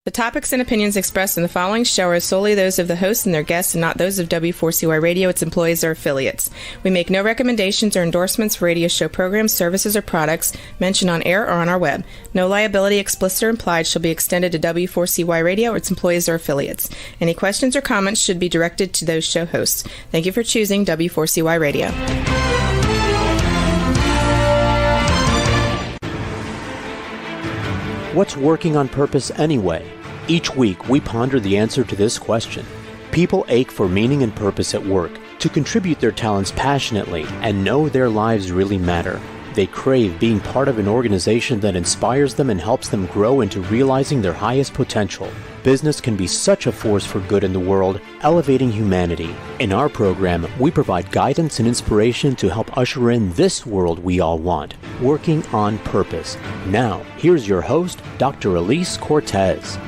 The topics and opinions expressed in the following show are solely those of the host and their guests and not those of W4CY Radio, its employees, or affiliates. We make no recommendations or endorsements for radio show programs, services, or products mentioned on air or on our web. No liability, explicit or implied, shall be extended to W4CY Radio or its employees or affiliates. Any questions or comments should be directed to those show hosts. Thank you for choosing W4CY Radio. What's working on purpose anyway? Each week, we ponder the answer to this question. People ache for meaning and purpose at work, to contribute their talents passionately, and know their lives really matter. They crave being part of an organization that inspires them and helps them grow into realizing their highest potential. Business can be such a force for good in the world, elevating humanity. In our program, we provide guidance and inspiration to help usher in this world we all want, working on purpose. Now, here's your host, Dr. Elise Cortez.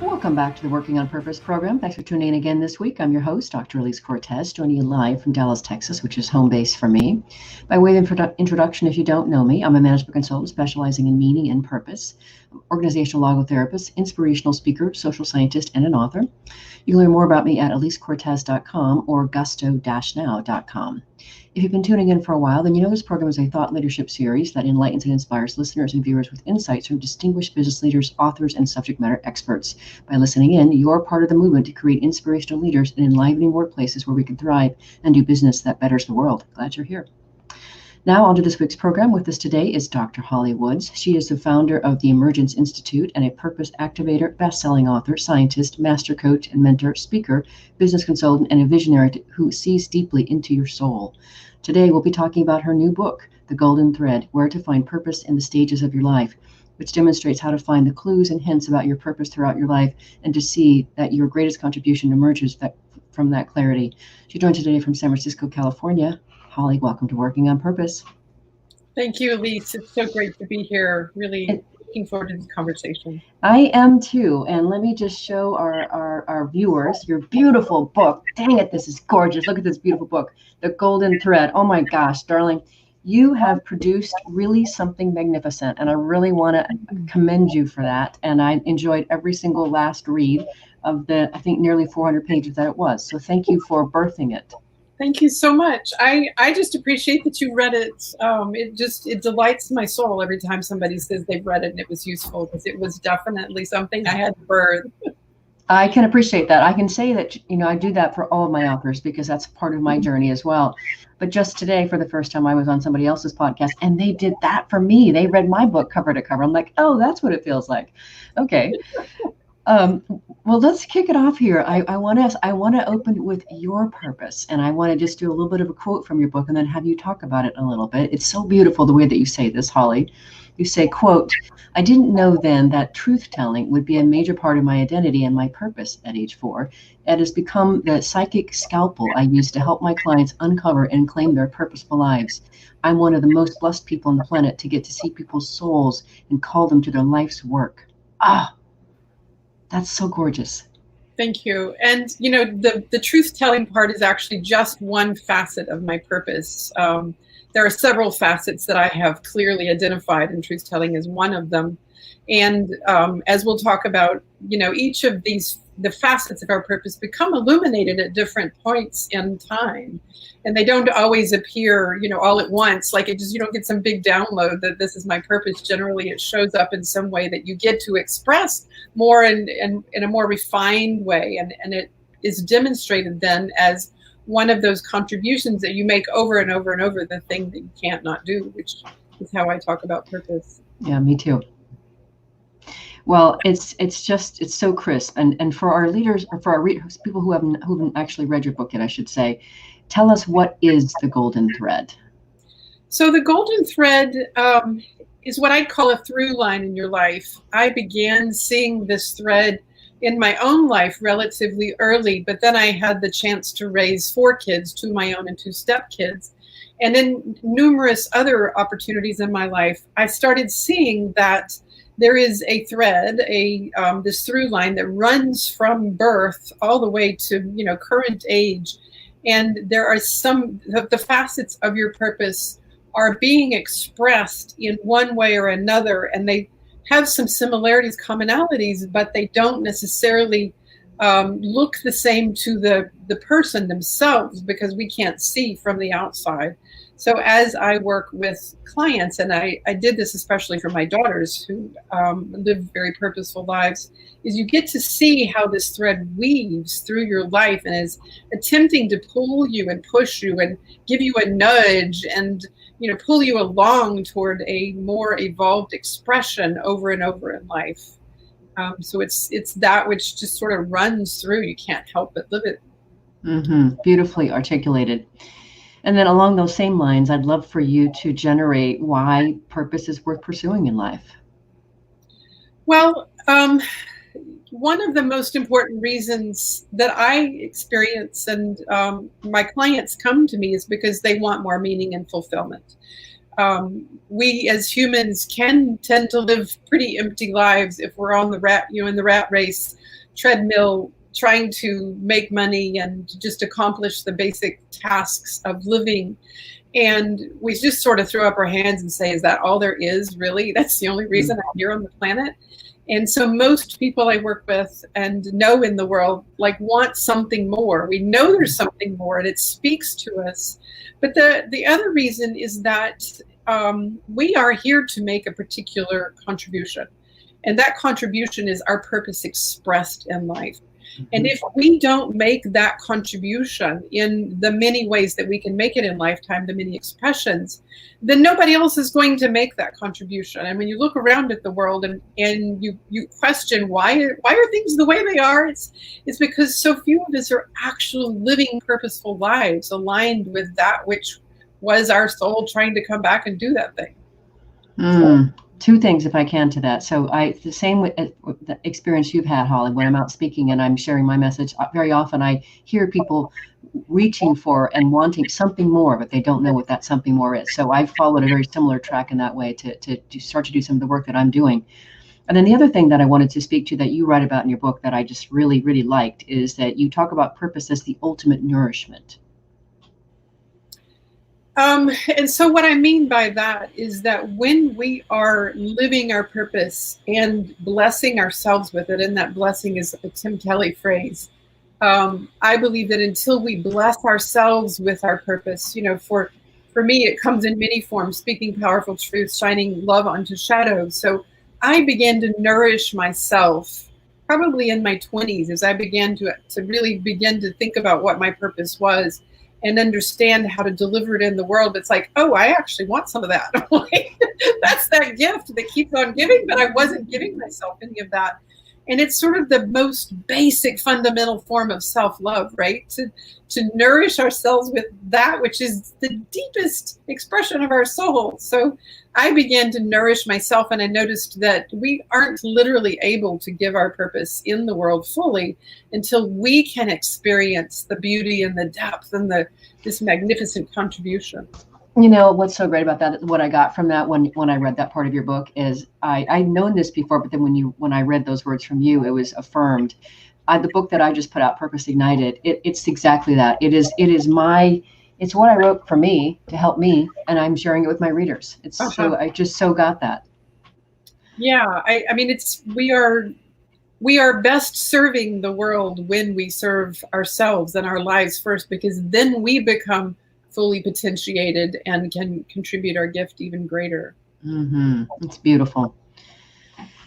Welcome back to the Working on Purpose program. Thanks for tuning in again this week. I'm your host, Dr. Elise Cortez, joining you live from Dallas, Texas, which is home base for me. By way of introduction, if you don't know me, I'm a management consultant specializing in meaning and purpose, organizational logotherapist, inspirational speaker, social scientist, and an author. You can learn more about me at elisecortez.com or gusto-now.com. If you've been tuning in for a while, then you know this program is a thought leadership series that enlightens and inspires listeners and viewers with insights from distinguished business leaders, authors, and subject matter experts. By listening in, you're part of the movement to create inspirational leaders and enlivening workplaces where we can thrive and do business that betters the world. Glad you're here. Now on to this week's program. With us today is Dr. Holly Woods. She is the founder of the Emergence Institute and a purpose activator, best-selling author, scientist, master coach, and mentor, speaker, business consultant, and a visionary who sees deeply into your soul. Today, we'll be talking about her new book, The Golden Thread, Where to Find Purpose in the Stages of Your Life, which demonstrates how to find the clues and hints about your purpose throughout your life and to see that your greatest contribution emerges from that clarity. She joins us today from San Francisco, California. Holly, welcome to Working on Purpose. Thank you, Elise. It's so great to be here. Really looking forward to this conversation. I am too. And let me just show our viewers your beautiful book. Dang it, this is gorgeous. Look at this beautiful book, The Golden Thread. Oh my gosh, darling. You have produced really something magnificent, and I really want to commend you for that. And I enjoyed every single last read of the, I think, nearly 400 pages that it was. So thank you for birthing it. Thank you so much. I just appreciate that you read it. It delights my soul every time somebody says they've read it and it was useful, because it was definitely something I had to birth. I can appreciate that. I can say that, I do that for all of my authors because that's part of my journey as well. But just today, for the first time, I was on somebody else's podcast and they did that for me. They read my book cover to cover. I'm like, oh, that's what it feels like. Okay. Well, let's kick it off here. I want to open with your purpose, and I want to just do a little bit of a quote from your book and then have you talk about it a little bit. It's so beautiful the way that you say this, Holly. You say, quote, "I didn't know then that truth-telling would be a major part of my identity and my purpose at age 4. It has become the psychic scalpel I use to help my clients uncover and claim their purposeful lives. I'm one of the most blessed people on the planet to get to see people's souls and call them to their life's work." That's so gorgeous. Thank you. And, the truth-telling part is actually just one facet of my purpose. There are several facets that I have clearly identified, and truth-telling is one of them. And as we'll talk about, each of the facets of our purpose become illuminated at different points in time. And they don't always appear, all at once. Like you don't get some big download that this is my purpose. Generally, it shows up in some way that you get to express more in a more refined way. And it is demonstrated then as one of those contributions that you make over and over and over, the thing that you can't not do, which is how I talk about purpose. Yeah, me too. Well, it's so crisp. And for our leaders, or for our people who haven't actually read your book yet, I should say, tell us, what is the golden thread? So the golden thread is what I'd call a through line in your life. I began seeing this thread in my own life relatively early, but then I had the chance to raise 4 kids, 2 my own and 2 stepkids. And in numerous other opportunities in my life, I started seeing that there is a thread, this through line that runs from birth all the way to, current age. And there are the facets of your purpose are being expressed in one way or another, and they have some similarities, commonalities, but they don't necessarily look the same to the person themselves, because we can't see from the outside. So as I work with clients, and I did this especially for my daughters who live very purposeful lives, is you get to see how this thread weaves through your life and is attempting to pull you and push you and give you a nudge and, you know, pull you along toward a more evolved expression over and over in life. So it's that which just sort of runs through. You can't help but live it. Mm-hmm. Beautifully articulated. And then along those same lines, I'd love for you to generate why purpose is worth pursuing in life. Well, one of the most important reasons that I experience and my clients come to me is because they want more meaning and fulfillment. We as humans can tend to live pretty empty lives if we're on the in the rat race treadmill, trying to make money and just accomplish the basic tasks of living. And we just sort of throw up our hands and say, is that all there is, really? That's the only reason I'm here on the planet? And so most people I work with and know in the world want something more. We know there's something more and it speaks to us. But the other reason is that we are here to make a particular contribution. And that contribution is our purpose expressed in life. And if we don't make that contribution in the many ways that we can make it in lifetime, the many expressions, then nobody else is going to make that contribution. And when you look around at the world and you question why are things the way they are, it's because so few of us are actually living purposeful lives aligned with that which was our soul trying to come back and do that thing. Two things, if I can, to that. So the same with the experience you've had, Holly, when I'm out speaking and I'm sharing my message, very often I hear people reaching for and wanting something more, but they don't know what that something more is. So I've followed a very similar track in that way to start to do some of the work that I'm doing. And then the other thing that I wanted to speak to that you write about in your book that I just really, really liked is that you talk about purpose as the ultimate nourishment. And so what I mean by that is that when we are living our purpose and blessing ourselves with it, and that blessing is a Tim Kelly phrase, I believe that until we bless ourselves with our purpose, for me, it comes in many forms: speaking powerful truths, shining love onto shadows. So I began to nourish myself probably in my 20s as I began to really begin to think about what my purpose was and understand how to deliver it in the world. It's like, oh, I actually want some of that. That's that gift that keeps on giving, but I wasn't giving myself any of that. And it's sort of the most basic, fundamental form of self-love, right? To nourish ourselves with that which is the deepest expression of our soul. So I began to nourish myself, and I noticed that we aren't literally able to give our purpose in the world fully until we can experience the beauty and the depth and this magnificent contribution. What's so great about that, what I got from that when I read that part of your book is I'd known this before, but then when I read those words from you, it was affirmed. The book that I just put out, Purpose Ignited, it's exactly that. It's what I wrote for me to help me, and I'm sharing it with my readers. So I just so got that. Yeah, I mean, we are best serving the world when we serve ourselves and our lives first, because then we become fully potentiated and can contribute our gift even greater. It's beautiful.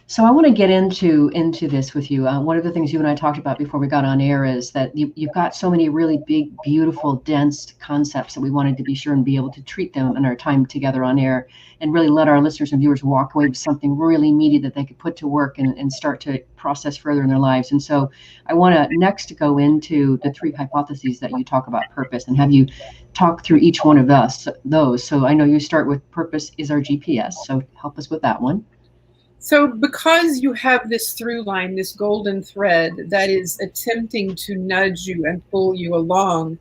So I want to get into this with you. One of the things you and I talked about before we got on air is that you've got so many really big, beautiful, dense concepts that we wanted to be sure and be able to treat them in our time together on air and really let our listeners and viewers walk away with something really meaty that they could put to work and start to process further in their lives. And so I want to next go into the 3 hypotheses that you talk about purpose and have you talk through each one of those. So I know you start with purpose is our GPS. So help us with that one. So because you have this through line, this golden thread that is attempting to nudge you and pull you along,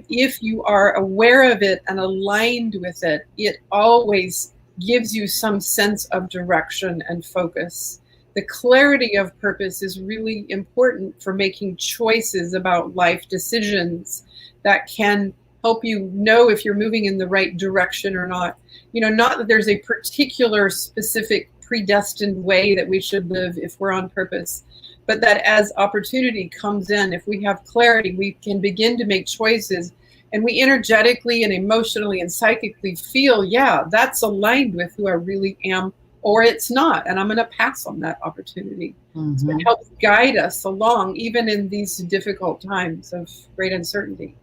if you are aware of it and aligned with it, it always gives you some sense of direction and focus. The clarity of purpose is really important for making choices about life decisions that can help you know if you're moving in the right direction or not. Not that there's a particular specific predestined way that we should live if we're on purpose, but that as opportunity comes in, if we have clarity, we can begin to make choices, and we energetically and emotionally and psychically feel, yeah, that's aligned with who I really am, or it's not, and I'm going to pass on that opportunity. Mm-hmm. So it helps guide us along, even in these difficult times of great uncertainty.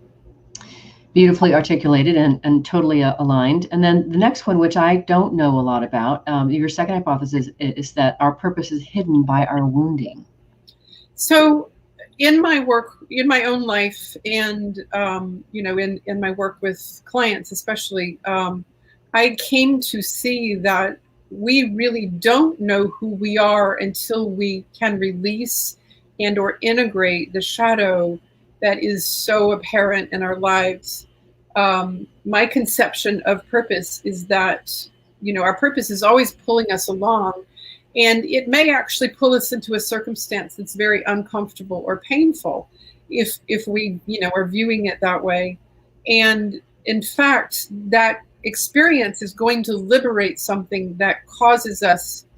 Beautifully articulated and totally aligned. And then the next one, which I don't know a lot about, your second hypothesis is that our purpose is hidden by our wounding. So in my work, in my own life, and in my work with clients especially, I came to see that we really don't know who we are until we can release and or integrate the shadow that is so apparent in our lives. My conception of purpose is that, our purpose is always pulling us along, and it may actually pull us into a circumstance that's very uncomfortable or painful if we, are viewing it that way. And in fact, that experience is going to liberate something that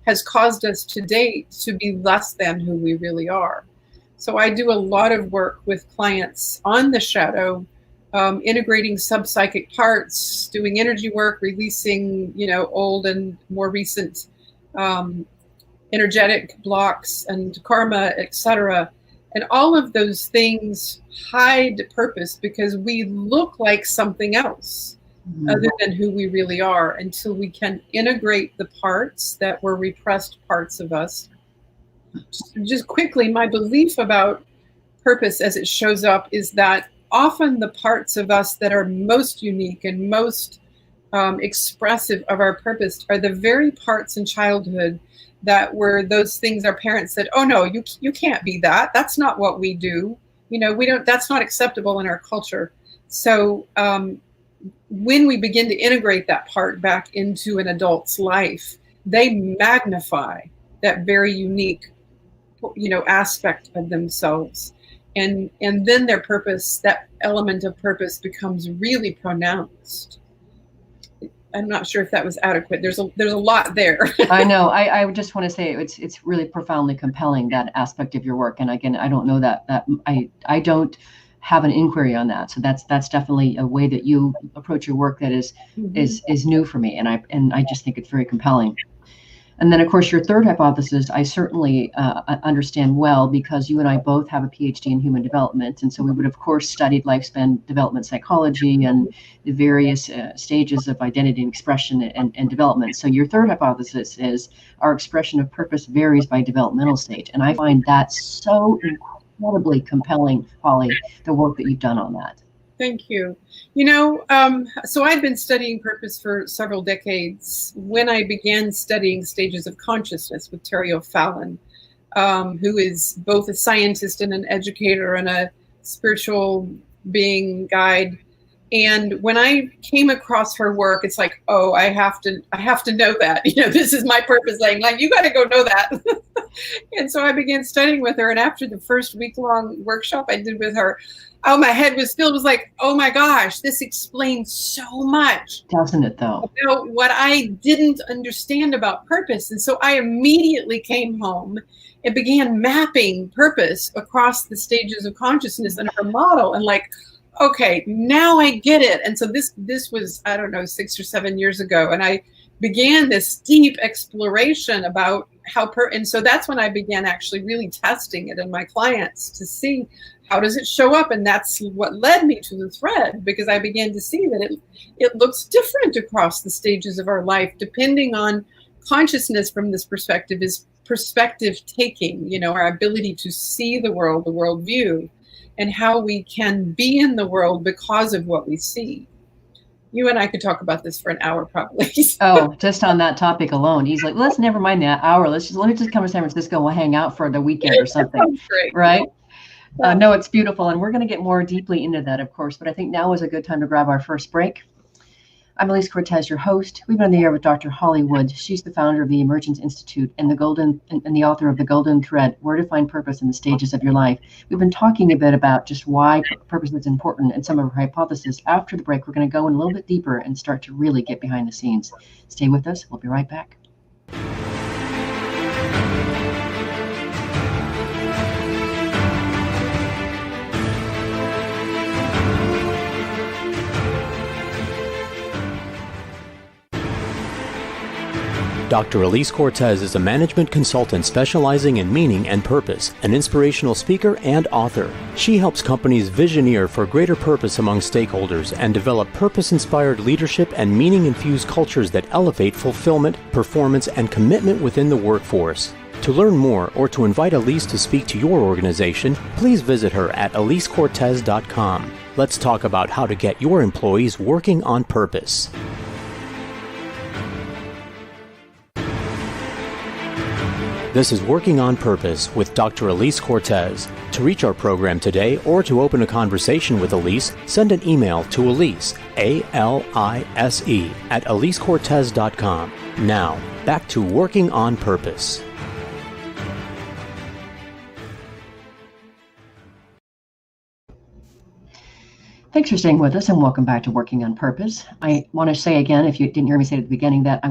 has caused us to date to be less than who we really are. So I do a lot of work with clients on the shadow, integrating sub-psychic parts, doing energy work, releasing, old and more recent energetic blocks and karma, etc. And all of those things hide purpose because we look like something else other than who we really are, until we can integrate the parts that were repressed parts of us. Just quickly, my belief about purpose as it shows up is that often the parts of us that are most unique and most expressive of our purpose are the very parts in childhood that were those things our parents said, oh no, you can't be that. That's not what we do. That's not acceptable in our culture. So when we begin to integrate that part back into an adult's life, they magnify that very unique, aspect of themselves. And then their purpose, that element of purpose, becomes really pronounced. I'm not sure if that was adequate. There's a lot there. I know. I just want to say it's really profoundly compelling, that aspect of your work. And again, I don't know that I don't have an inquiry on that. So that's definitely a way that you approach your work that is new for me. And I just think it's very compelling. And then, of course, your third hypothesis, I certainly understand well, because you and I both have a PhD in human development. And so we would, of course, studied lifespan development psychology and the various stages of identity and expression and development. So your third hypothesis is our expression of purpose varies by developmental stage. And I find that so incredibly compelling, Holly, the work that you've done on that. Thank you. So I've been studying purpose for several decades. When I began studying stages of consciousness with Terry O'Fallon, who is both a scientist and an educator and a spiritual being guide. And when I came across her work, it's like, oh, I have to know that. This is my purpose. Like you got to go know that. And so I began studying with her. And after the first week-long workshop I did with her, oh, my head was filled. It was like, oh my gosh, this explains so much. Doesn't it though? What I didn't understand about purpose. And so I immediately came home and began mapping purpose across the stages of consciousness in her model. And like, okay, now I get it. And so this was, I don't know, 6 or 7 years ago. And I began this deep exploration about and so that's when I began actually really testing it in my clients to see how does it show up. And that's what led me to the thread, because I began to see that it looks different across the stages of our life, depending on consciousness. From this perspective is perspective taking, our ability to see the world view, and how we can be in the world because of what we see. You and I could talk about this for an hour, probably. Oh, just on that topic alone, he's like, let's never mind that hour. Let me just come to San Francisco. We'll hang out for the weekend or something. Great. Right? No, it's beautiful. And we're going to get more deeply into that, of course. But I think now is a good time to grab our first break. I'm Elise Cortez, your host. We've been on the air with Dr. Holly Wood. She's the founder of the Emergence Institute and the author of The Golden Thread, Where to Find Purpose in the Stages of Your Life. We've been talking a bit about just why purpose is important and some of her hypotheses. After the break, we're going to go in a little bit deeper and start to really get behind the scenes. Stay with us. We'll be right back. Dr. Elise Cortez is a management consultant specializing in meaning and purpose, an inspirational speaker and author. She helps companies visioneer for greater purpose among stakeholders and develop purpose-inspired leadership and meaning-infused cultures that elevate fulfillment, performance, and commitment within the workforce. To learn more or to invite Elise to speak to your organization, please visit her at elisecortez.com. Let's talk about how to get your employees working on purpose. This is Working on Purpose with Dr. Elise Cortez. To reach our program today or to open a conversation with Elise, send an email to Elise, A-L-I-S-E, at elisecortez.com. Now, back to Working on Purpose. Thanks for staying with us and welcome back to Working on Purpose. I want to say again, if you didn't hear me say at the beginning, that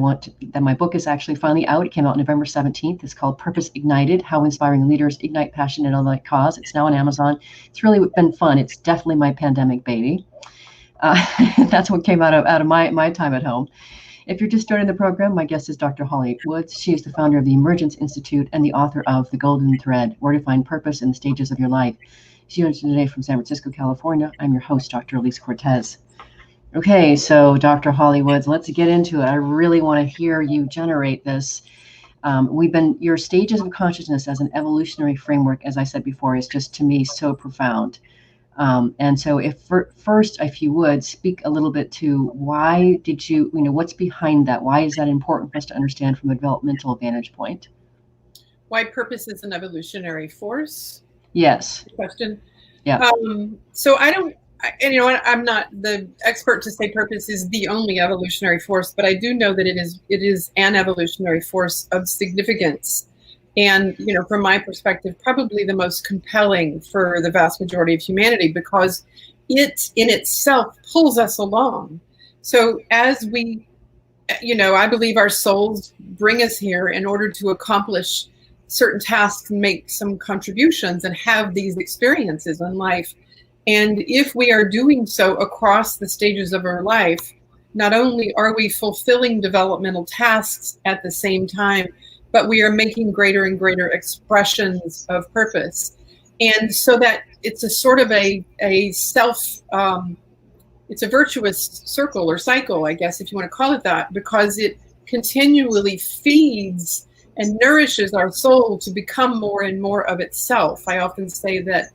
my book is actually finally out. It came out November 17th. It's called Purpose Ignited, How Inspiring Leaders Ignite Passion in a Like Cause. It's now on Amazon. It's really been fun. It's definitely my pandemic baby. That's what came out of my time at home. If you're just joining the program, my guest is Dr. Holly Woods. She is the founder of the Emergence Institute and the author of The Golden Thread, Where to Find Purpose in the Stages of Your Life. She joins today from San Francisco, California. I'm your host, Dr. Elise Cortez. Okay, so Dr. Holly Woods, let's get into it. I really want to hear you generate this. Your stages of consciousness as an evolutionary framework, as I said before, is just to me so profound. And so first, if you would speak a little bit to why did what's behind that? Why is that important for us to understand from a developmental vantage point? Why purpose is an evolutionary force? Yes. Question. Yeah. So I'm not the expert to say purpose is the only evolutionary force, but I do know that it is an evolutionary force of significance. And, from my perspective, probably the most compelling for the vast majority of humanity, because it in itself pulls us along. So as we, I believe our souls bring us here in order to accomplish certain tasks and make some contributions and have these experiences in life. And if we are doing so across the stages of our life, not only are we fulfilling developmental tasks at the same time, but we are making greater and greater expressions of purpose. And so that it's a sort of a it's a virtuous circle or cycle, I guess, if you want to call it that, because it continually feeds and nourishes our soul to become more and more of itself. I often say that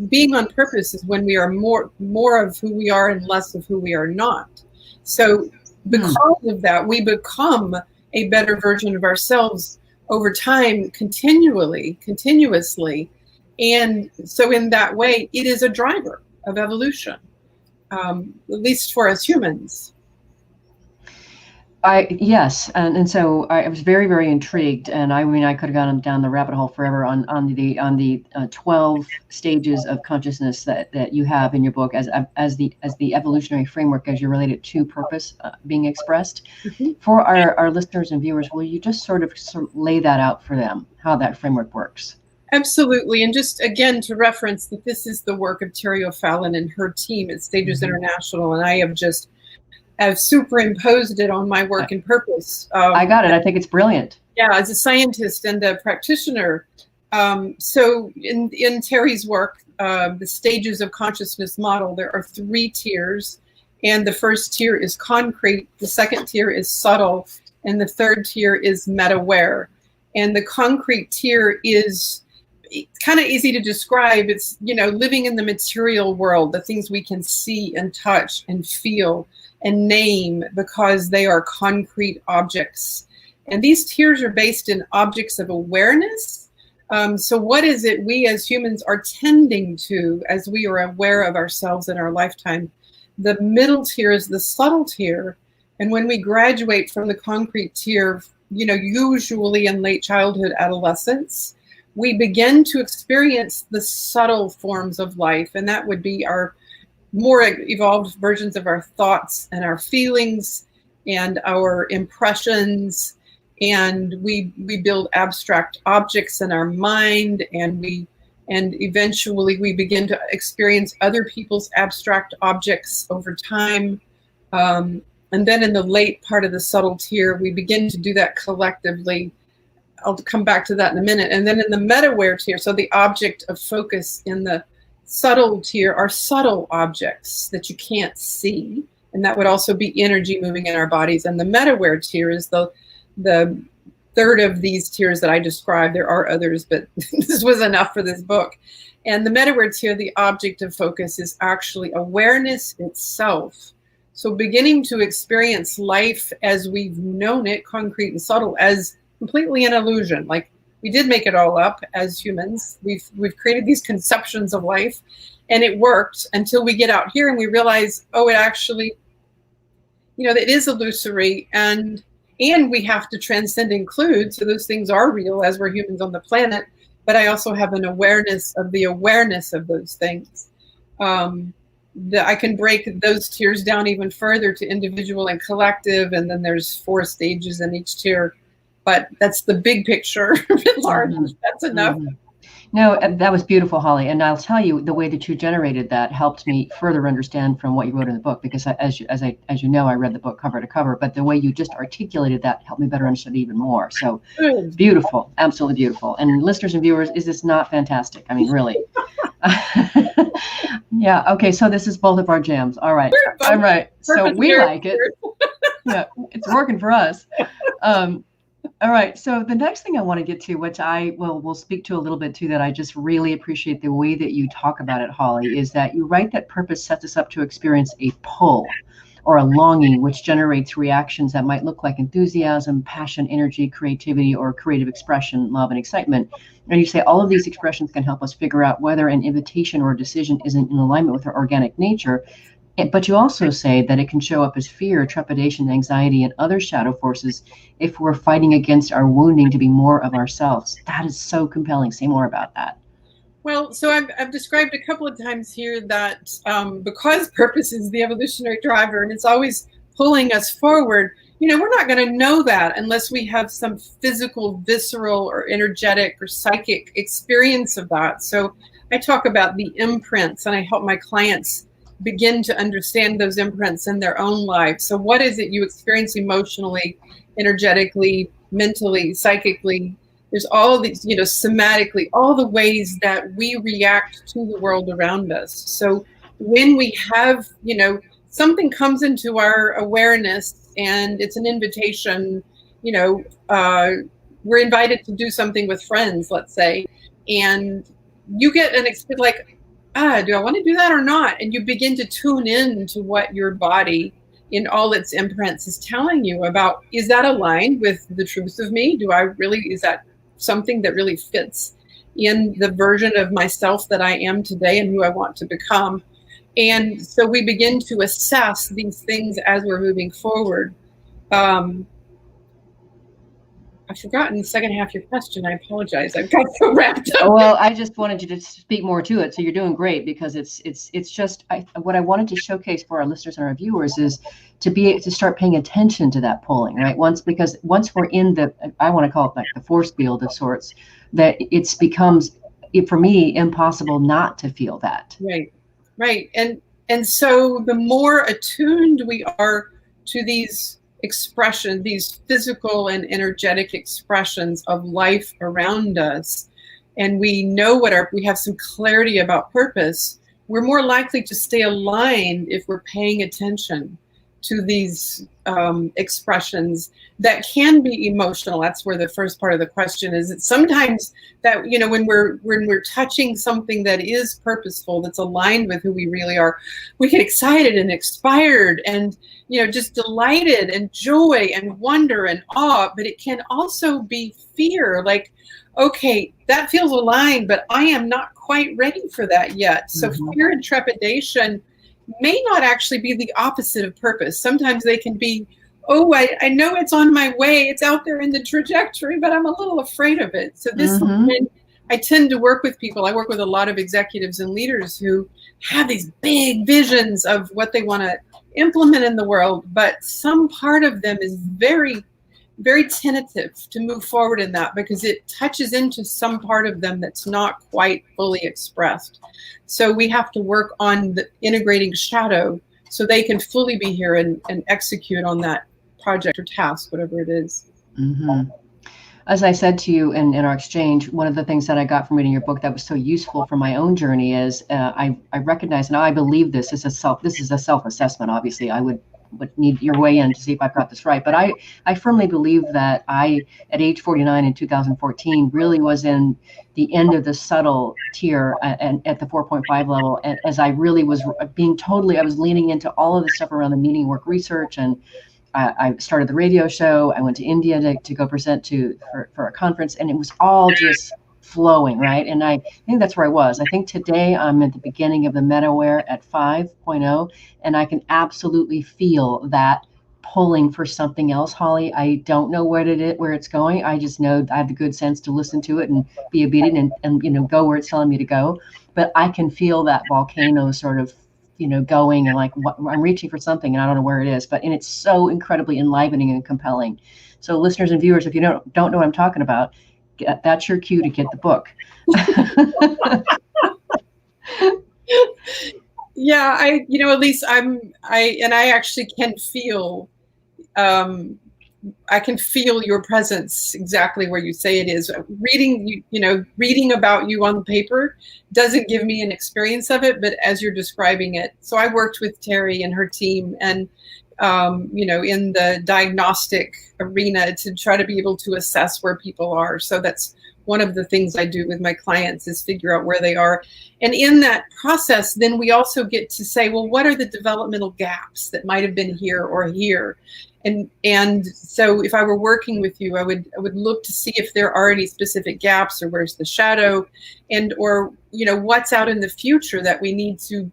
being on purpose is when we are more of who we are and less of who we are not. So because of that, we become a better version of ourselves over time, continuously. And so in that way, it is a driver of evolution, at least for us humans. Yes, and so I was very, very intrigued, and I could have gone down the rabbit hole forever on the 12 stages of consciousness that you have in your book as the evolutionary framework as you relate it to purpose being expressed. Mm-hmm. For our listeners and viewers, will you just sort of lay that out for them, how that framework works? Absolutely, and just again to reference that this is the work of Terry O'Fallon and her team at Stages International, and I have superimposed it on my work and purpose. I got it. I think it's brilliant. Yeah, as a scientist and a practitioner. So in Terry's work, the stages of consciousness model, there are 3 tiers. And the first tier is concrete. The second tier is subtle. And the third tier is meta-aware. And the concrete tier is kind of easy to describe. It's, living in the material world, the things we can see and touch and feel and name because they are concrete objects. And these tiers are based in objects of awareness. So what is it we as humans are tending to as we are aware of ourselves in our lifetime? The middle tier is the subtle tier. And when we graduate from the concrete tier, usually in late childhood, adolescence, we begin to experience the subtle forms of life. And that would be our more evolved versions of our thoughts and our feelings and our impressions. And we build abstract objects in our mind, and eventually we begin to experience other people's abstract objects over time. And then in the late part of the subtle tier, we begin to do that collectively. I'll come back to that in a minute. And then in the meta-aware tier, so the object of focus in the subtle tier are subtle objects that you can't see. And that would also be energy moving in our bodies. And the meta-aware tier is the third of these tiers that I described. There are others, but this was enough for this book. And the meta-aware tier, the object of focus is actually awareness itself. So beginning to experience life as we've known it, concrete and subtle, as completely an illusion. Like, we did make it all up as humans. We've created these conceptions of life, and it worked until we get out here and we realize, oh, it actually, it is illusory, and we have to transcend include. So those things are real as we're humans on the planet, but I also have an awareness of the awareness of those things. I can break those tiers down even further to individual and collective, and then there's 4 stages in each tier. But that's the big picture. Large. Mm-hmm. That's enough. Mm-hmm. No, that was beautiful, Holly. And I'll tell you, the way that you generated that helped me further understand from what you wrote in the book, because as you know, I read the book cover to cover, but the way you just articulated that helped me better understand even more. So beautiful, absolutely beautiful. And listeners and viewers, is this not fantastic? I mean, really. Yeah. Okay. So this is both of our jams. All right. All right. So we like it. Yeah, it's working for us. All right. So the next thing I want to get to, which I will speak to a little bit too, that I just really appreciate the way that you talk about it, Holly, is that you write that purpose sets us up to experience a pull or a longing, which generates reactions that might look like enthusiasm, passion, energy, creativity, or creative expression, love, and excitement. And you say all of these expressions can help us figure out whether an invitation or a decision isn't in alignment with our organic nature. But you also say that it can show up as fear, trepidation, anxiety, and other shadow forces if we're fighting against our wounding to be more of ourselves. That is so compelling. Say more about that. Well, so I've described a couple of times here that because purpose is the evolutionary driver and it's always pulling us forward, we're not going to know that unless we have some physical, visceral, or energetic or psychic experience of that. So I talk about the imprints, and I help my clients begin to understand those imprints in their own life. So what is it you experience emotionally, energetically, mentally, psychically? There's all of these, somatically, all the ways that we react to the world around us. So when we have, something comes into our awareness and it's an invitation, we're invited to do something with friends, let's say, and you get an experience like, do I want to do that or not? And you begin to tune in to what your body in all its imprints is telling you about. Is that aligned with the truth of me? Is that something that really fits in the version of myself that I am today and who I want to become? And so we begin to assess these things as we're moving forward. I've forgotten the second half of your question. I apologize. I've got so wrapped up. Well, I just wanted you to speak more to it. So you're doing great, because it's just what I wanted to showcase for our listeners and our viewers is to start paying attention to that pulling, right? Once we're in I want to call it like the force field of sorts, that it becomes, for me, impossible not to feel that. Right. And so the more attuned we are to these expression, these physical and energetic expressions of life around us, and we know we have some clarity about purpose, we're more likely to stay aligned if we're paying attention to these expressions that can be emotional. That's where the first part of the question is. It's sometimes that, when we're touching something that is purposeful, that's aligned with who we really are, we get excited and inspired and, just delighted and joy and wonder and awe. But it can also be fear, like, okay, that feels aligned, but I am not quite ready for that yet. So fear and trepidation may not actually be the opposite of purpose. Sometimes they can be, I know it's on my way, it's out there in the trajectory, but I'm a little afraid of it. So this is when I tend to work with people. I work with a lot of executives and leaders who have these big visions of what they want to implement in the world, but some part of them is very, very tentative to move forward in that, because it touches into some part of them that's not quite fully expressed. So we have to work on the integrating shadow so they can fully be here and execute on that project or task, whatever it is. Mm-hmm. As I said to you in our exchange, one of the things that I got from reading your book that was so useful for my own journey is I recognize, and I believe this is a self-assessment. Obviously, I would need your way in to see if I've got this right. But I firmly believe that I, at age 49 in 2014, really was in the end of the subtle tier and at the 4.5 level, as I really was I was leaning into all of the stuff around the meaning work research, and I started the radio show. I went to India to go present for a conference, and it was all just flowing, right? And I think that's where I was. I think today I'm at the beginning of the meta-aware at 5.0, and I can absolutely feel that pulling for something else, Holly. I don't know where it's going. I just know I have the good sense to listen to it and be obedient and go where it's telling me to go. But I can feel that volcano sort of going, and like I'm reaching for something and I don't know where it is, and it's so incredibly enlivening and compelling. So listeners and viewers, if you don't know what I'm talking about, that's your cue to get the book. Yeah, Elise, I actually can feel, I can feel your presence exactly where you say it is. Reading about you on paper doesn't give me an experience of it, but as you're describing it. So I worked with Terry and her team and, in the diagnostic arena to try to be able to assess where people are. So that's one of the things I do with my clients is figure out where they are. And in that process, then we also get to say, well, what are the developmental gaps that might have been here or here? And so if I were working with you, I would look to see if there are any specific gaps or where's the shadow or what's out in the future that we need to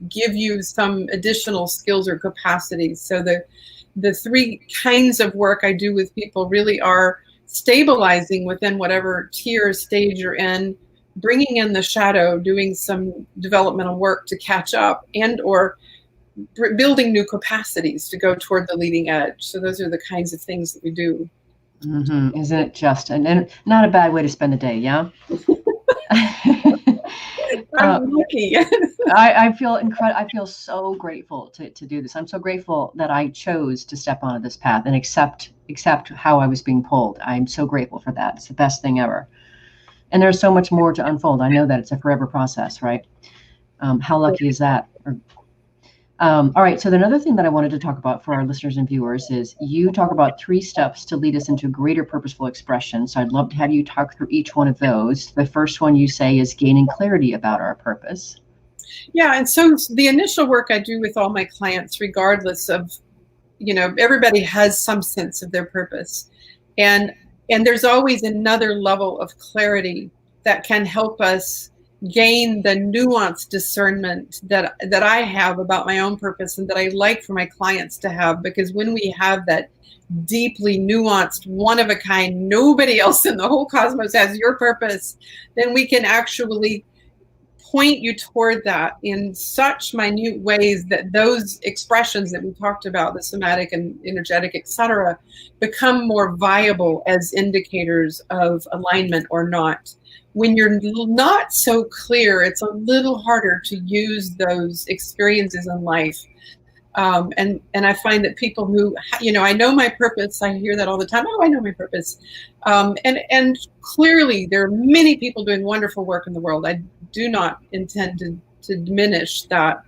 give you some additional skills or capacities. So the three kinds of work I do with people really are stabilizing within whatever tier stage you're in, bringing in the shadow, doing some developmental work to catch up, and or building new capacities to go toward the leading edge. So those are the kinds of things that we do. Mm-hmm. Isn't it just and not a bad way to spend a day? Yeah. I'm lucky. I feel so grateful to do this. I'm so grateful that I chose to step onto this path and accept how I was being pulled. I'm so grateful for that. It's the best thing ever. And there's so much more to unfold. I know that it's a forever process, right? How lucky is that? All right. So another thing that I wanted to talk about for our listeners and viewers is you talk about 3 steps to lead us into greater purposeful expression. So I'd love to have you talk through each one of those. The first one you say is gaining clarity about our purpose. Yeah. And so the initial work I do with all my clients, regardless of, everybody has some sense of their purpose. And there's always another level of clarity that can help us gain the nuanced discernment that I have about my own purpose and that I like for my clients to have. Because when we have that deeply nuanced, one of a kind, nobody else in the whole cosmos has your purpose, then we can actually point you toward that in such minute ways that those expressions that we talked about, the somatic and energetic, etc., become more viable as indicators of alignment or not. When you're not so clear, it's a little harder to use those experiences in life. And I find that people who, I know my purpose, I hear that all the time. Oh, I know my purpose. And clearly there are many people doing wonderful work in the world. I do not intend to diminish the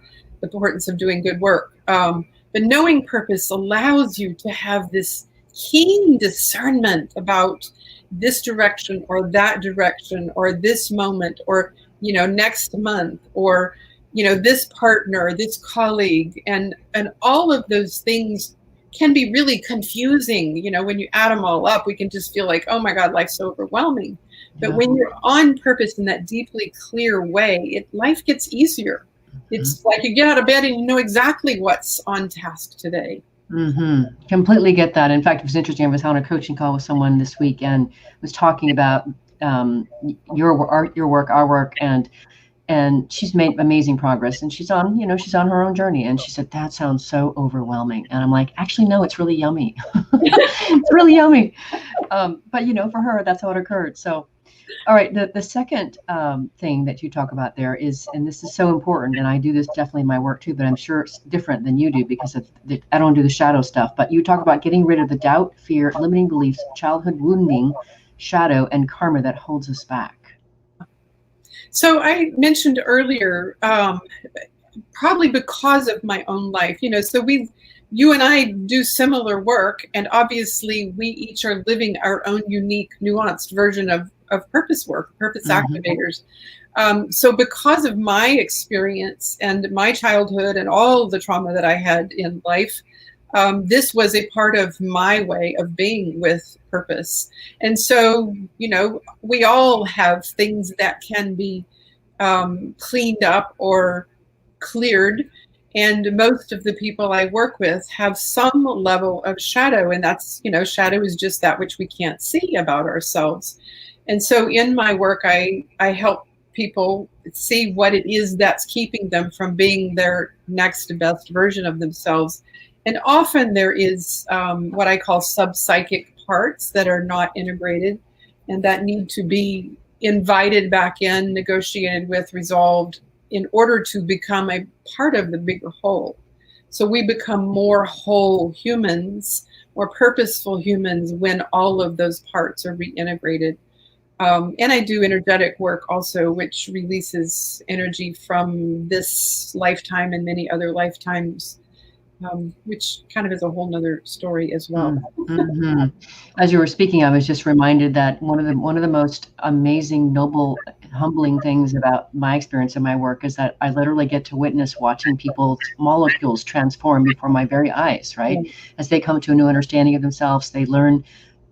importance of doing good work. But knowing purpose allows you to have this keen discernment about this direction or that direction or this moment or, next month or, this partner, this colleague, and all of those things can be really confusing. When you add them all up, we can just feel like, oh my God, life's so overwhelming. But when you're on purpose in that deeply clear way, life gets easier. It's like you get out of bed and you know exactly what's on task today. Mm-hmm. Completely get that. In fact, it was interesting. I was on a coaching call with someone this week and was talking about your work, our work, and she's made amazing progress. And she's on her own journey. And she said, that sounds so overwhelming. And I'm like, actually, no, it's really yummy. It's really yummy. But for her, that's how it occurred. So All right. The second thing that you talk about there is, and this is so important, and I do this definitely in my work too, but I'm sure it's different than you do because I don't do the shadow stuff, but you talk about getting rid of the doubt, fear, limiting beliefs, childhood wounding, shadow, and karma that holds us back. So I mentioned earlier, probably because of my own life, so you and I do similar work, and obviously we each are living our own unique, nuanced version of purpose work, purpose activators. So because of my experience and my childhood and all the trauma that I had in life, this was a part of my way of being with purpose. And so, we all have things that can be cleaned up or cleared. And most of the people I work with have some level of shadow. And that's, shadow is just that which we can't see about ourselves. And so in my work, I help people see what it is that's keeping them from being their next best version of themselves. And often there is what I call sub-psychic parts that are not integrated and that need to be invited back in, negotiated with, resolved in order to become a part of the bigger whole. So we become more whole humans, more purposeful humans when all of those parts are reintegrated. And I do energetic work also, which releases energy from this lifetime and many other lifetimes, which kind of is a whole nother story as well. Mm-hmm. As you were speaking, I was just reminded that one of the most amazing, noble, humbling things about my experience in my work is that I literally get to witness watching people's molecules transform before my very eyes, right? Mm-hmm. As they come to a new understanding of themselves, they learn,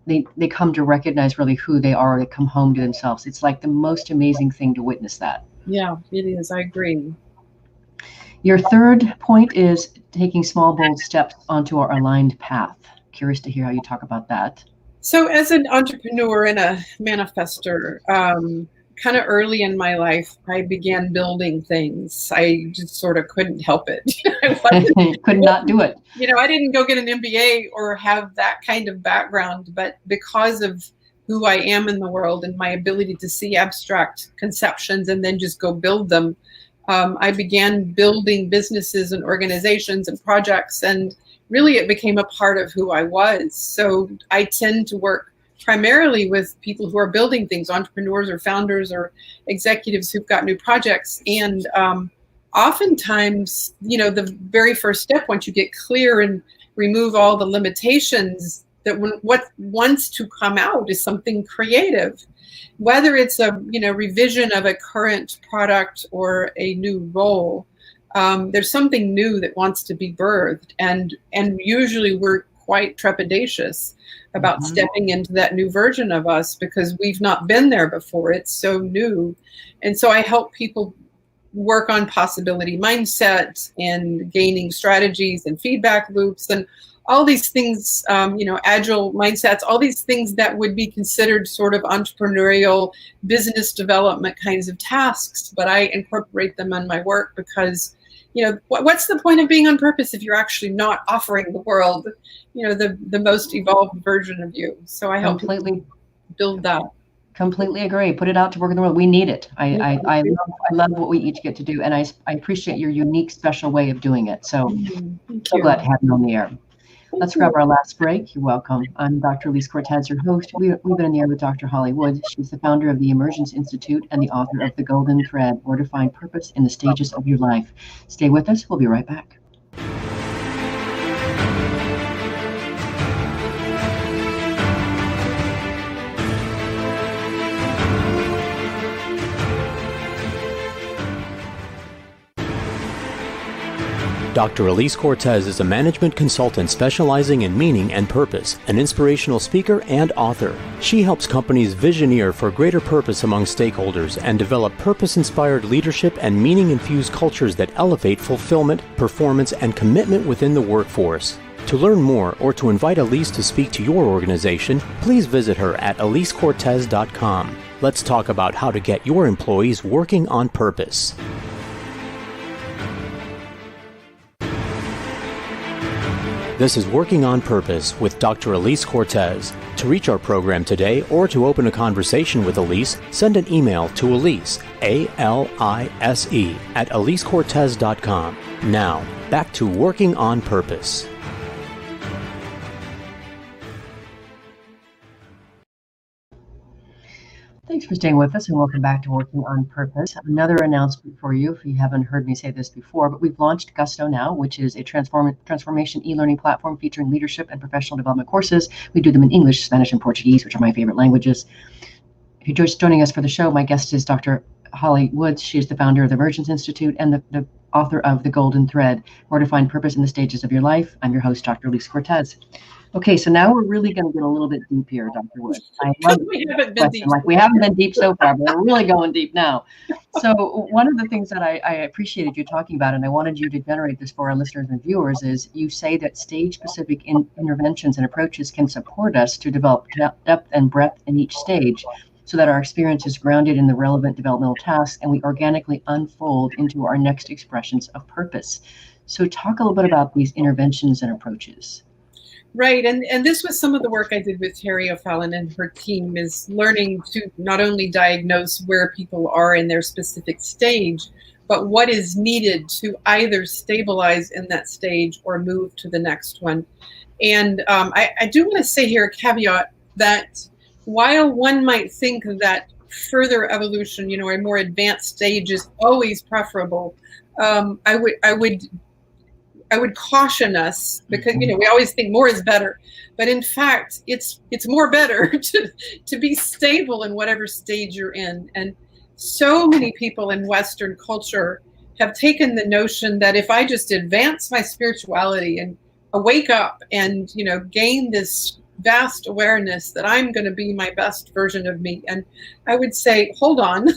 they come to recognize really who they are, they come home to themselves. It's like the most amazing thing to witness that. Yeah, it is. I agree. Your third point is taking small, bold steps onto our aligned path. Curious to hear how you talk about that. So as an entrepreneur and a manifestor, kind of early in my life, I began building things. I just sort of couldn't help it. Could not do it. I didn't go get an MBA or have that kind of background, but because of who I am in the world and my ability to see abstract conceptions and then just go build them, I began building businesses and organizations and projects, and really it became a part of who I was. So I tend to work primarily with people who are building things, entrepreneurs or founders or executives who've got new projects. And oftentimes, the very first step, once you get clear and remove all the limitations, that what wants to come out is something creative. Whether it's a revision of a current product or a new role, there's something new that wants to be birthed, and usually we're quite trepidatious about stepping into that new version of us because we've not been there before. It's so new, and so I help people work on possibility mindset and gaining strategies and feedback loops and all these things, agile mindsets, all these things that would be considered sort of entrepreneurial business development kinds of tasks, but I incorporate them in my work because, what's the point of being on purpose if you're actually not offering the world, the most evolved version of you? So I help completely build that. Completely agree. Put it out to work in the world. We need it. I love what we each get to do, and I appreciate your unique, special way of doing it. So, so glad to have you on the air. Let's grab our last break. You're welcome. I'm Dr. Elise Cortez, your host. We've been in the air with Dr. Holly Wood. She's the founder of the Emergence Institute and the author of The Golden Thread, Where to Find Purpose in the Stages of Your Life. Stay with us. We'll be right back. Dr. Elise Cortez is a management consultant specializing in meaning and purpose, an inspirational speaker and author. She helps companies visioneer for greater purpose among stakeholders and develop purpose-inspired leadership and meaning-infused cultures that elevate fulfillment, performance, and commitment within the workforce. To learn more or to invite Elise to speak to your organization, please visit her at elisecortez.com. Let's talk about how to get your employees working on purpose. This is Working on Purpose with Dr. Elise Cortez. To reach our program today or to open a conversation with Elise, send an email to Elise, A-L-I-S-E, at EliseCortez.com. Now, back to Working on Purpose. Thanks for staying with us, and welcome back to Working on Purpose. Another announcement for you, if you haven't heard me say this before, but we've launched Gusto Now, which is a transformation e-learning platform featuring leadership and professional development courses. We do them in English, Spanish, and Portuguese, which are my favorite languages. If you're just joining us for the show, my guest is Dr. Holly Woods. She is the founder of the Emergence Institute and the author of The Golden Thread, Where to Find Purpose in the Stages of Your Life. I'm your host, Dr. Elise Cortez. Okay, so now we're really going to get a little bit deep here, Dr. Woods. I love we haven't been deep. Like we haven't been deep so far, but we're really going deep now. So one of the things that I appreciated you talking about, and I wanted you to generate this for our listeners and viewers, is you say that stage-specific interventions and approaches can support us to develop depth and breadth in each stage, so that our experience is grounded in the relevant developmental tasks and we organically unfold into our next expressions of purpose. So talk a little bit about these interventions and approaches. Right, and this was some of the work I did with Terry O'Fallon and her team, is learning to not only diagnose where people are in their specific stage, but what is needed to either stabilize in that stage or move to the next one. And I do want to say here a caveat that while one might think that further evolution, a more advanced stage is always preferable, I would caution us, because we always think more is better, but in fact it's more better to be stable in whatever stage you're in. And so many people in Western culture have taken the notion that if I just advance my spirituality and wake up and gain this vast awareness, that I'm going to be my best version of me. And I would say, hold on,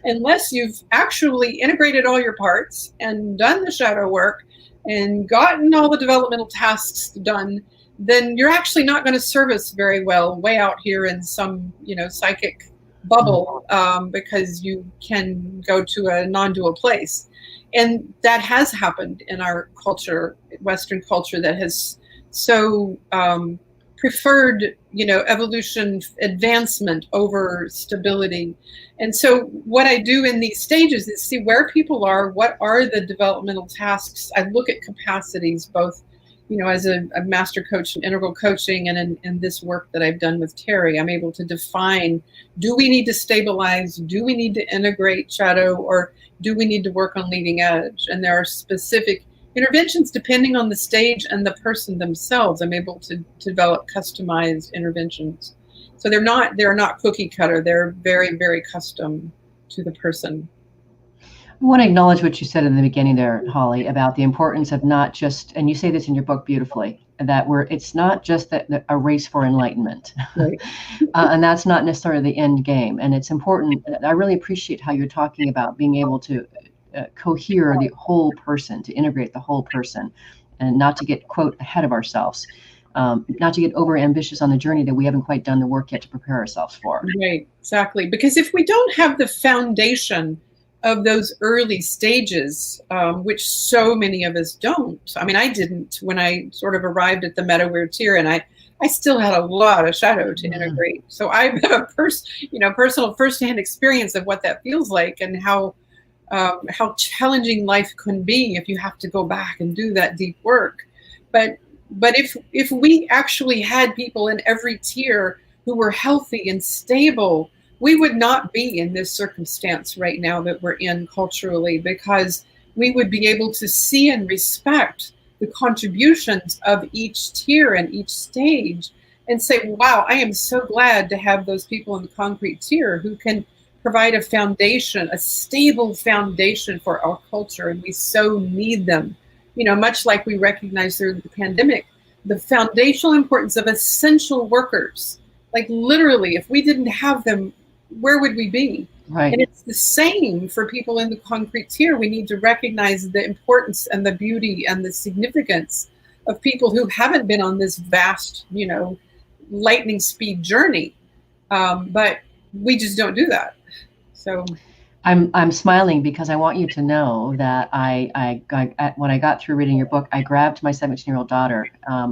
unless you've actually integrated all your parts and done the shadow work and gotten all the developmental tasks done, then you're actually not going to serve us very well way out here in some, psychic bubble, because you can go to a non-dual place. And that has happened in our culture, Western culture, that has so preferred, evolution advancement over stability. And so what I do in these stages is see where people are, what are the developmental tasks. I look at capacities, both, as a master coach in integral coaching and in this work that I've done with Terry, I'm able to define, do we need to stabilize? Do we need to integrate shadow? Or do we need to work on leading edge? And there are specific interventions depending on the stage and the person themselves. I'm able to develop customized interventions. So they're not cookie cutter. They're very, very custom to the person. I want to acknowledge what you said in the beginning there, Holly, about the importance of not just, and you say this in your book beautifully, that it's not just a race for enlightenment. Right. And that's not necessarily the end game. And it's important. I really appreciate how you're talking about being able to cohere the whole person, to integrate the whole person, and not to get, quote, ahead of ourselves, not to get over ambitious on the journey that we haven't quite done the work yet to prepare ourselves for. Right, exactly. Because if we don't have the foundation of those early stages, which so many of us don't. I mean, I didn't when I sort of arrived at the meta-aware tier, and I still had a lot of shadow to integrate. So I have a personal firsthand experience of what that feels like, and how challenging life can be if you have to go back and do that deep work. But if we actually had people in every tier who were healthy and stable, we would not be in this circumstance right now that we're in culturally, because we would be able to see and respect the contributions of each tier and each stage and say, wow, I am so glad to have those people in the concrete tier who can provide a foundation, a stable foundation for our culture. And we so need them. Much like we recognize through the pandemic, the foundational importance of essential workers. Like literally, if we didn't have them, where would we be? Right. And it's the same for people in the concrete tier. We need to recognize the importance and the beauty and the significance of people who haven't been on this vast, lightning speed journey. But we just don't do that. So I'm smiling because I want you to know that when I got through reading your book, I grabbed my 17-year-old daughter,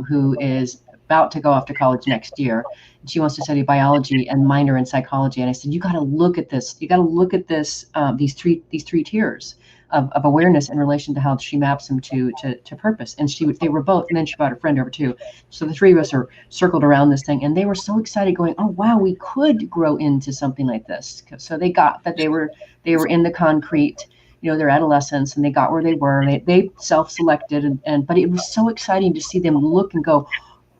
who is about to go off to college next year. And she wants to study biology and minor in psychology. And I said, you got to look at this. You got to look at this. These three tiers of awareness in relation to how she maps them to purpose. And they were both, and then she brought her friend over too. So the three of us are circled around this thing, and they were so excited, going, "Oh wow, we could grow into something like this." So they got that they were in the concrete, their adolescence, and they got where they were. They self-selected, but it was so exciting to see them look and go,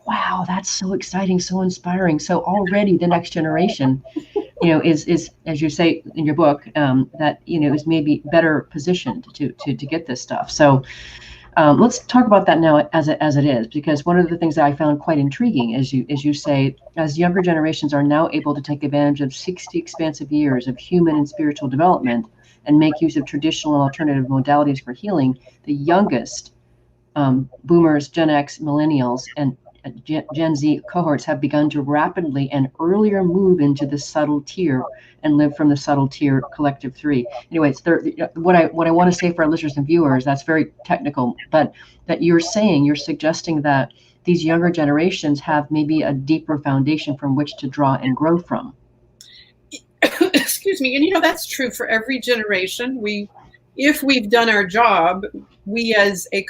"Wow, that's so exciting, so inspiring." So already the next generation, is as you say in your book, that is maybe better positioned to get this stuff. So let's talk about that now as it is, because one of the things that I found quite intriguing, as you say, as younger generations are now able to take advantage of 60 expansive years of human and spiritual development and make use of traditional and alternative modalities for healing, the youngest boomers, Gen X, millennials, and Gen Z cohorts have begun to rapidly and earlier move into the subtle tier and live from the subtle tier collective three. Anyways, what I want to say for our listeners and viewers, that's very technical, but that you're suggesting that these younger generations have maybe a deeper foundation from which to draw and grow from. Excuse me. And that's true for every generation. If we've done our job, we as a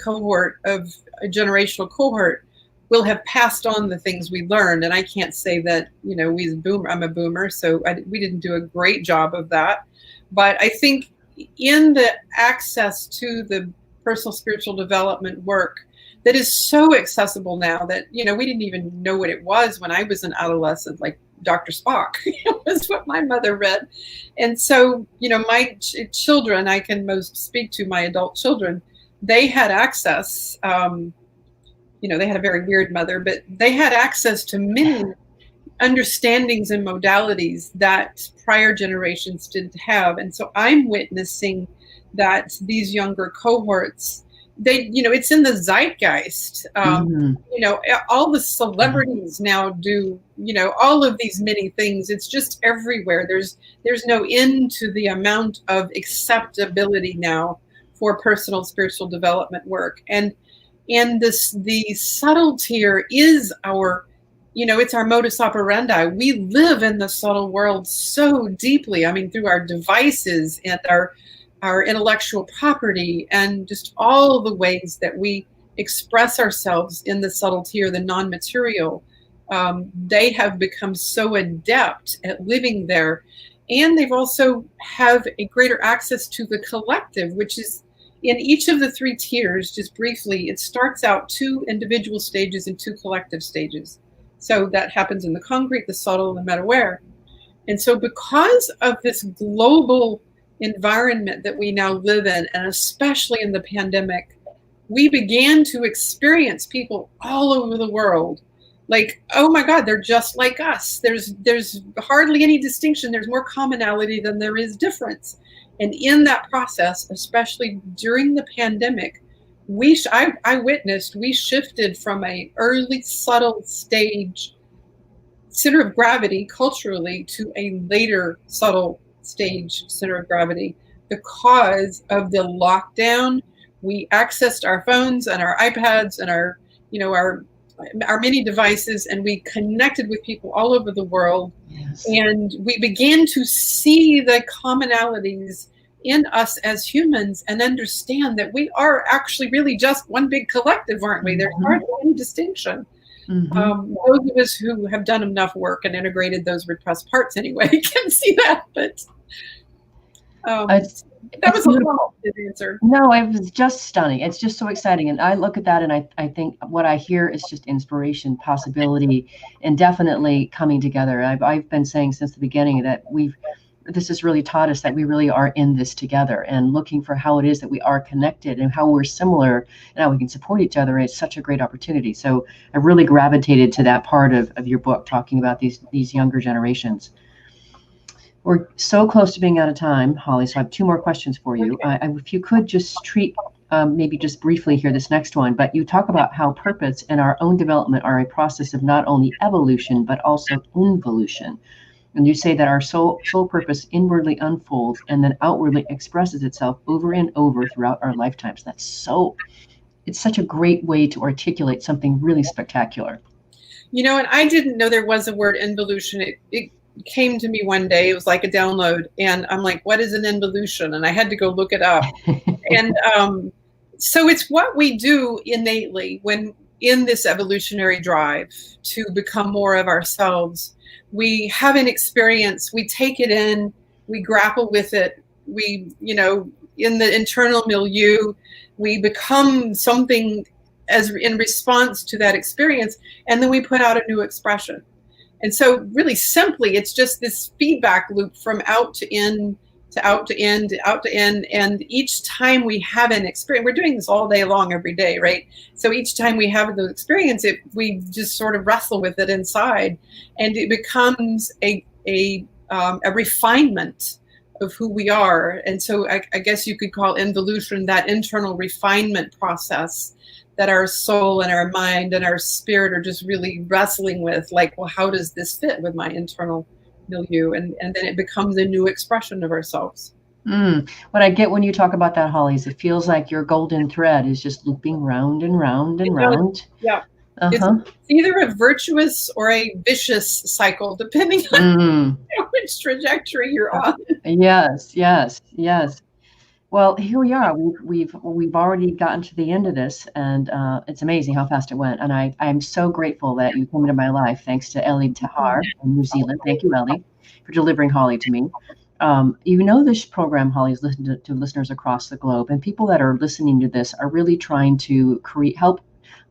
generational cohort will have passed on the things we learned. And I can't say that, I'm a boomer, so we didn't do a great job of that. But I think in the access to the personal spiritual development work that is so accessible now that, we didn't even know what it was when I was an adolescent, like Dr. Spock was what my mother read. And so, my children, I can most speak to my adult children, they had access. They had a very weird mother, but they had access to many understandings and modalities that prior generations didn't have. And so I'm witnessing that these younger cohorts, it's in the zeitgeist. All the celebrities now do, all of these many things. It's just everywhere. There's no end to the amount of acceptability now for personal spiritual development work. And the subtle tier is our, it's our modus operandi. We live in the subtle world so deeply. I mean, through our devices and our intellectual property and just all the ways that we express ourselves in the subtle tier, the non-material. They have become so adept at living there. And they've also have a greater access to the collective, which is in each of the three tiers. Just briefly, it starts out 2 individual stages and 2 collective stages. So that happens in the concrete, the subtle, and the meta-aware. And so because of this global environment that we now live in, and especially in the pandemic, we began to experience people all over the world like, oh my God, they're just like us. There's hardly any distinction. There's more commonality than there is difference. And in that process, especially during the pandemic, I witnessed we shifted from a early subtle stage center of gravity culturally to a later subtle stage center of gravity because of the lockdown. We accessed our phones and our iPads and our many devices, and we connected with people all over the world. Yes. And we began to see the commonalities in us as humans and understand that we are actually really just one big collective, aren't we? There's hardly any distinction. Those of us who have done enough work and integrated those repressed parts anyway can see that. But that was a long answer. No, it was just stunning. It's just so exciting. And I look at that and I think what I hear is just inspiration, possibility, and definitely coming together. I've been saying since the beginning that this has really taught us that we really are in this together, and looking for how it is that we are connected and how we're similar and how we can support each other. It's such a great opportunity. So I really gravitated to that part of your book, talking about these younger generations. We're so close to being out of time, Holly, so I have 2 more questions for you. If you could just treat, maybe just briefly here, this next one, but you talk about how purpose and our own development are a process of not only evolution, but also involution. And you say that our soul purpose inwardly unfolds and then outwardly expresses itself over and over throughout our lifetimes. It's such a great way to articulate something really spectacular. And I didn't know there was a word involution. It came to me one day. It was like a download. And I'm like, what is an involution? And I had to go look it up. And so it's what we do innately when in this evolutionary drive to become more of ourselves. We have an experience, we take it in, we grapple with it, we, in the internal milieu, we become something as in response to that experience, and then we put out a new expression. And so really simply, it's just this feedback loop from out to in, to out to in, to out to in. And each time we have an experience, we're doing this all day long, every day, right? So each time we have the experience, we just sort of wrestle with it inside, and it becomes a refinement of who we are. And so I guess you could call involution that internal refinement process that our soul and our mind and our spirit are just really wrestling with, like, well, how does this fit with my internal milieu? And then it becomes a new expression of ourselves. What I get when you talk about that, Holly, is it feels like your golden thread is just looping round and round and round. Yeah. It's either a virtuous or a vicious cycle, depending on which trajectory you're on. Yes. Well, here we are. We've already gotten to the end of this, and it's amazing how fast it went. And I'm so grateful that you came into my life. Thanks to Ellie Tahar in New Zealand. Thank you, Ellie, for delivering Holly to me. This program, Holly, is listened to listeners across the globe, and people that are listening to this are really trying to help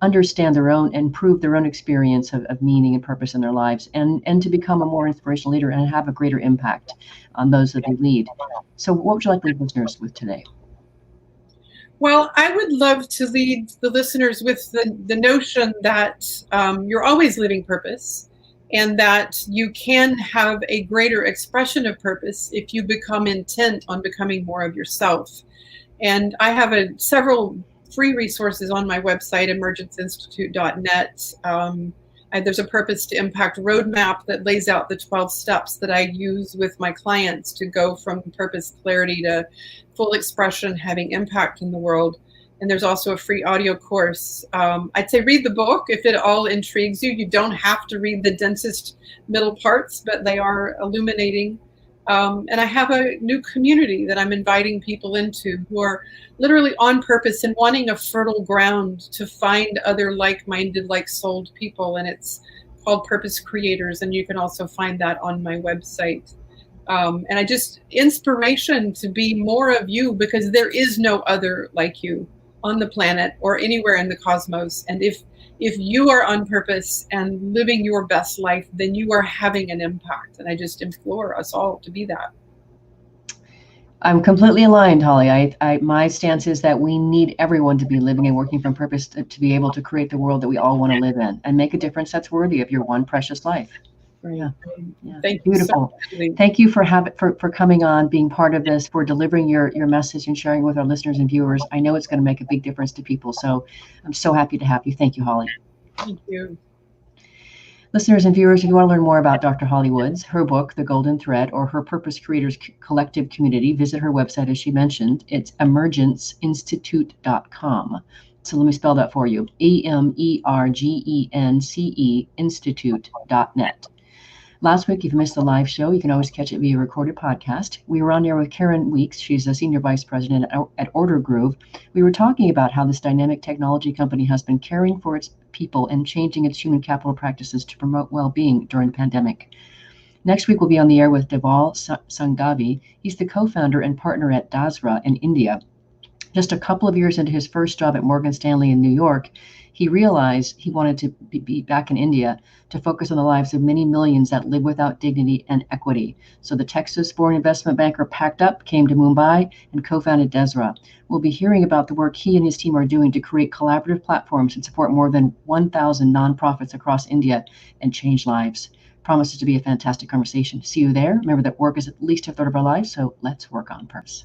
understand their own, improve their own experience of meaning and purpose in their lives, and to become a more inspirational leader and have a greater impact on those that they lead. So what would you like to leave listeners with today? Well, I would love to lead the listeners with the notion that you're always living purpose, and that you can have a greater expression of purpose if you become intent on becoming more of yourself. And I have several free resources on my website, emergenceinstitute.net. There's a Purpose to Impact roadmap that lays out the 12 steps that I use with my clients to go from purpose clarity to full expression, having impact in the world. And there's also a free audio course. I'd say read the book if it all intrigues you. You don't have to read the densest middle parts, but they are illuminating. And I have a new community that I'm inviting people into who are literally on purpose and wanting a fertile ground to find other like-minded, like-souled people. And it's called Purpose Creators. And you can also find that on my website. And inspiration to be more of you, because there is no other like you on the planet or anywhere in the cosmos. And if you are on purpose and living your best life, then you are having an impact. And I just implore us all to be that. I'm completely aligned, Holly. My stance is that we need everyone to be living and working from purpose to be able to create the world that we all want to live in and make a difference that's worthy of your one precious life. Right. Yeah. Thank Beautiful. You so Thank you for coming on, being part of this, for delivering your message and sharing with our listeners and viewers. I know it's going to make a big difference to people. So I'm so happy to have you. Thank you, Holly. Thank you. Listeners and viewers, if you want to learn more about Dr. Holly Woods, her book, The Golden Thread, or her Purpose Creators Collective Community, visit her website, as she mentioned. It's emergenceinstitute.com. So let me spell that for you. EMERGENCE institute.net. Last week, if you missed the live show, you can always catch it via recorded podcast. We were on air with Karen Weeks. She's a senior vice president at Order Groove. We were talking about how this dynamic technology company has been caring for its people and changing its human capital practices to promote well-being during the pandemic. Next week, we'll be on the air with Deval Sanghavi. He's the co-founder and partner at Dasra in India. Just a couple of years into his first job at Morgan Stanley in New York, he realized he wanted to be back in India to focus on the lives of many millions that live without dignity and equity. So the Texas-born investment banker packed up, came to Mumbai, and co-founded Dasra. We'll be hearing about the work he and his team are doing to create collaborative platforms and support more than 1,000 nonprofits across India and change lives. Promises to be a fantastic conversation. See you there. Remember that work is at least a third of our lives, so let's work on purpose.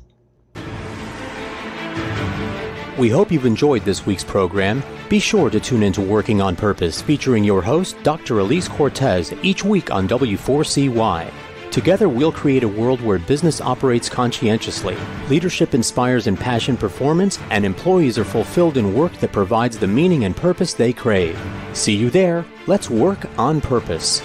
We hope you've enjoyed this week's program. Be sure to tune into Working on Purpose, featuring your host, Dr. Elise Cortez, each week on W4CY. Together, we'll create a world where business operates conscientiously, leadership inspires impassioned performance, and employees are fulfilled in work that provides the meaning and purpose they crave. See you there. Let's work on purpose.